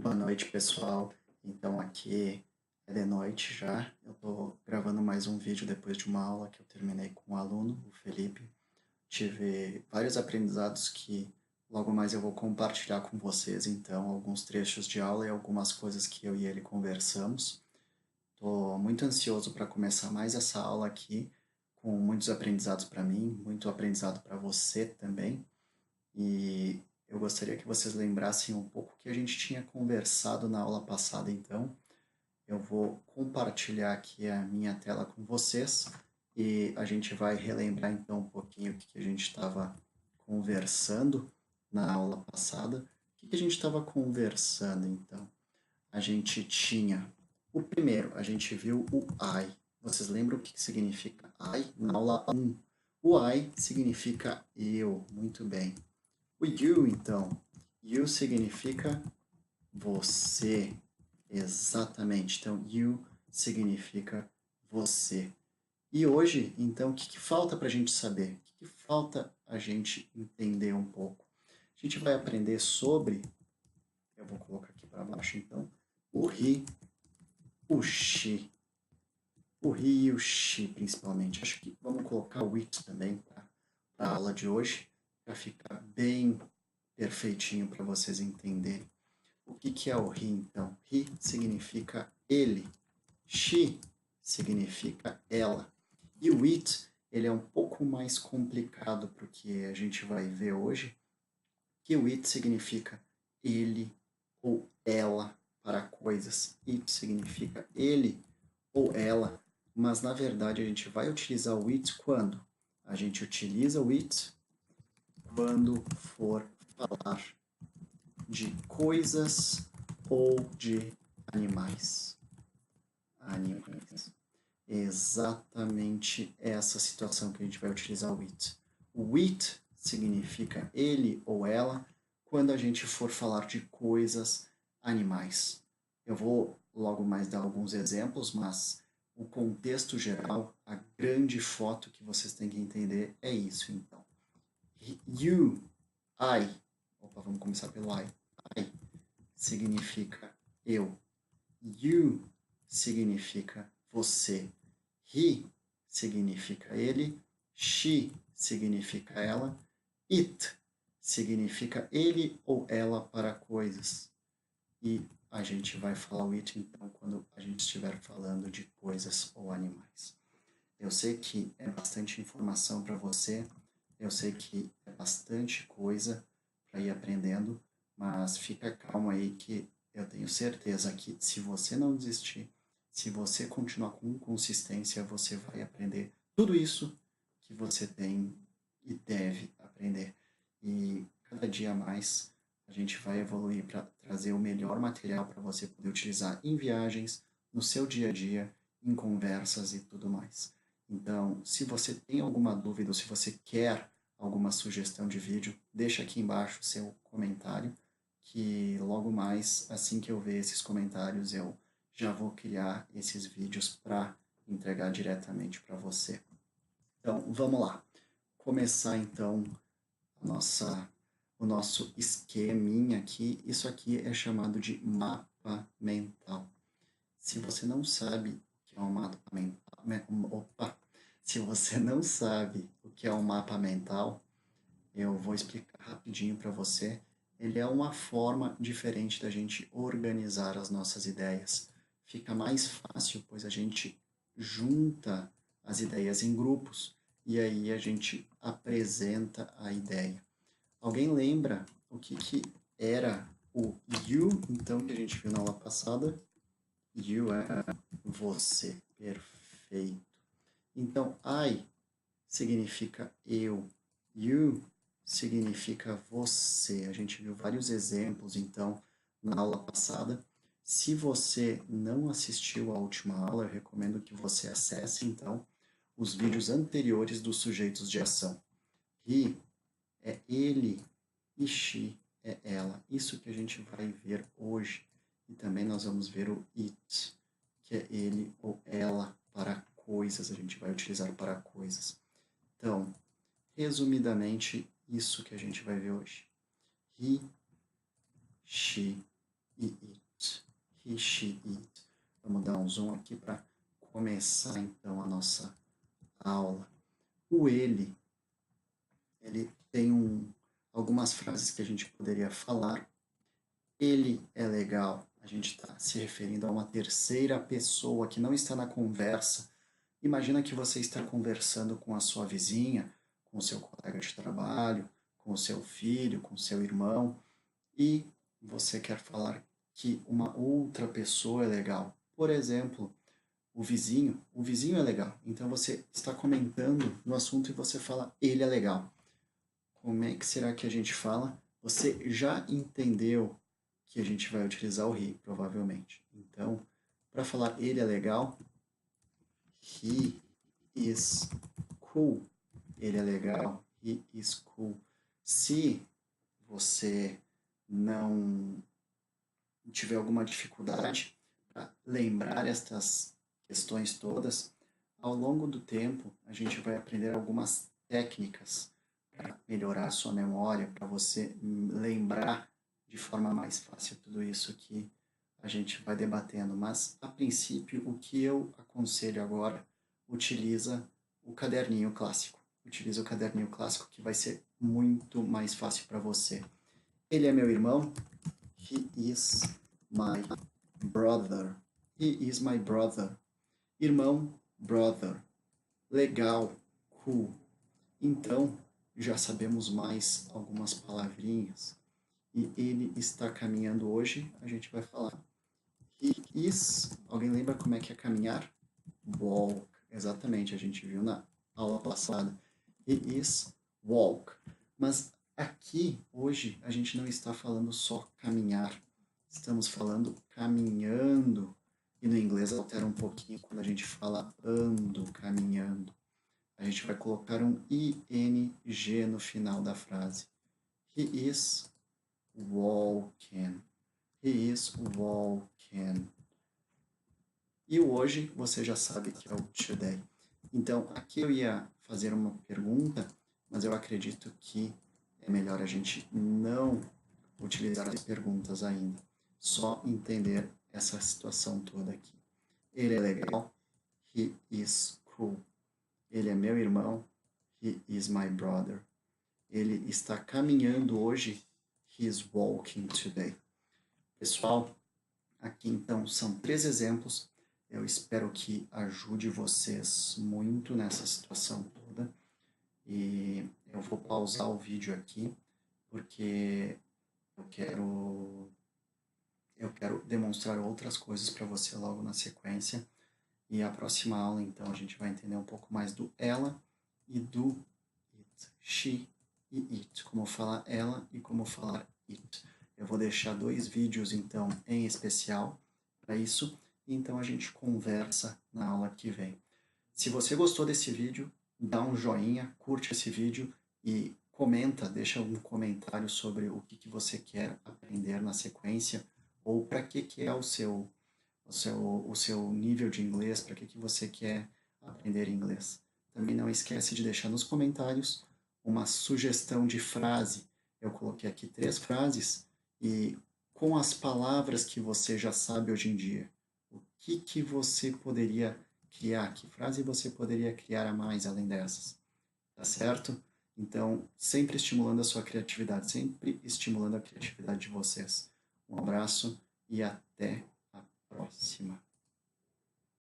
Boa noite, pessoal. Então, aqui é de noite já. Eu estou gravando mais um vídeo depois de uma aula que eu terminei com um aluno, o Felipe. Tive vários aprendizados que logo mais eu vou compartilhar com vocês, então, alguns trechos de aula e algumas coisas que eu e ele conversamos. Estou muito ansioso para começar mais essa aula aqui, com muitos aprendizados para mim, muito aprendizado para você também. E eu gostaria que vocês lembrassem um pouco que a gente tinha conversado na aula passada, então. Eu vou compartilhar aqui a minha tela com vocês e a gente vai relembrar então um pouquinho o que a gente estava conversando na aula passada. O que a gente estava conversando então? A gente tinha o primeiro, a gente viu o I. Vocês lembram o que significa I? Na aula 1. O I significa eu, muito bem. O you, então. You significa você. Exatamente. Então, you significa você. E hoje, então, o que falta para a gente saber? O que falta a gente entender um pouco? A gente vai aprender sobre, eu vou colocar aqui para baixo, então, o he, o she. O he e o she, principalmente. Acho que vamos colocar o it também para a aula de hoje, para ficar bem perfeitinho para vocês entenderem. O que é o he, então? He significa ele. She significa ela. E o it, ele é um pouco mais complicado porque a gente vai ver hoje que o it significa ele ou ela para coisas. It significa ele ou ela, mas na verdade a gente vai utilizar o it quando? A gente utiliza o it quando for falar de coisas ou de animais. Animais. Exatamente essa situação que a gente vai utilizar o it. O it significa ele ou ela quando a gente for falar de coisas, animais. Eu vou logo mais dar alguns exemplos, mas o contexto geral, a grande foto que vocês têm que entender é isso, então. You, I, opa, vamos começar pelo I. I significa eu. You significa você. He significa ele. She significa ela. It significa ele ou ela para coisas. E a gente vai falar o it então quando a gente estiver falando de coisas ou animais. Eu sei que é bastante informação para você, eu sei que é bastante coisa para ir aprendendo, mas fica calmo aí que eu tenho certeza que se você não desistir, se você continuar com consistência, você vai aprender tudo isso que você tem e deve aprender. E cada dia mais a gente vai evoluir para trazer o melhor material para você poder utilizar em viagens, no seu dia a dia, em conversas e tudo mais. Então, se você tem alguma dúvida ou se você quer alguma sugestão de vídeo, deixa aqui embaixo o seu comentário, que logo mais, assim que eu ver esses comentários, eu já vou criar esses vídeos para entregar diretamente para você. Então, vamos lá. Começar então o nosso esqueminha aqui. Isso aqui é chamado de mapa mental. Se você não sabe o que é um mapa mental, se você não sabe o que é um mapa mental, eu vou explicar rapidinho para você. Ele é uma forma diferente da gente organizar as nossas ideias. Fica mais fácil, pois a gente junta as ideias em grupos e aí a gente apresenta a ideia. Alguém lembra o que era o you, então, que a gente viu na aula passada? You é você, perfeito. Então, I significa eu, you significa você. A gente viu vários exemplos, então, na aula passada. Se você não assistiu à última aula, eu recomendo que você acesse, então, os vídeos anteriores dos sujeitos de ação. He é ele e she é ela. Isso que a gente vai ver hoje. E também nós vamos ver o it, que é ele ou ela para coisas. A gente vai utilizar para coisas. Então, resumidamente, isso que a gente vai ver hoje. He, she e it. she, it. Vamos dar um zoom aqui para começar então a nossa aula. O ele tem algumas frases que a gente poderia falar. Ele é legal. A gente está se referindo a uma terceira pessoa que não está na conversa. Imagina que você está conversando com a sua vizinha, com o seu colega de trabalho, com o seu filho, com o seu irmão, e você quer falar que uma outra pessoa é legal. Por exemplo, o vizinho é legal. Então você está comentando no assunto e você fala, ele é legal. Como é que será que a gente fala? Você já entendeu que a gente vai utilizar o he, provavelmente. Então, para falar ele é legal, he is cool. Ele é legal, he is cool. Se você não tiver alguma dificuldade para lembrar estas questões todas, ao longo do tempo a gente vai aprender algumas técnicas para melhorar a sua memória, para você lembrar de forma mais fácil tudo isso que a gente vai debatendo. Mas, a princípio, o que eu aconselho agora, utiliza o caderninho clássico. Utiliza o caderninho clássico que vai ser muito mais fácil para você. Ele é meu irmão. He is my brother. He is my brother. Irmão, brother. Legal, cool. Então, já sabemos mais algumas palavrinhas. E ele está caminhando hoje, a gente vai falar. He is, alguém lembra como é que é caminhar? Walk, exatamente, a gente viu na aula passada. He is walk. Mas aqui, hoje, a gente não está falando só caminhar. Estamos falando caminhando. E no inglês altera um pouquinho quando a gente fala ando, caminhando. A gente vai colocar um ing no final da frase. He is walking. He is walking. E o hoje você já sabe que é o today. Então, aqui eu ia fazer uma pergunta, mas eu acredito que é melhor a gente não utilizar as perguntas ainda. Só entender essa situação toda aqui. Ele é legal. He is cool. Ele é meu irmão. He is my brother. Ele está caminhando hoje. He is walking today. Pessoal, aqui então são 3 exemplos. Eu espero que ajude vocês muito nessa situação toda. E eu vou pausar o vídeo aqui, porque eu quero demonstrar outras coisas para você logo na sequência. E a próxima aula, então, a gente vai entender um pouco mais do ela e do it. She e it. Como falar ela e como falar it. Eu vou deixar 2 vídeos, então, em especial para isso. Então, a gente conversa na aula que vem. Se você gostou desse vídeo, dá um joinha, curte esse vídeo e comenta, deixa um comentário sobre o que você quer aprender na sequência ou para que é o seu nível de inglês, para que você quer aprender inglês. Também não esquece de deixar nos comentários uma sugestão de frase. Eu coloquei aqui 3 frases e com as palavras que você já sabe hoje em dia. O que você poderia criar? Que frase você poderia criar a mais além dessas? Tá certo? Então, sempre estimulando a sua criatividade, sempre estimulando a criatividade de vocês. Um abraço e até a próxima.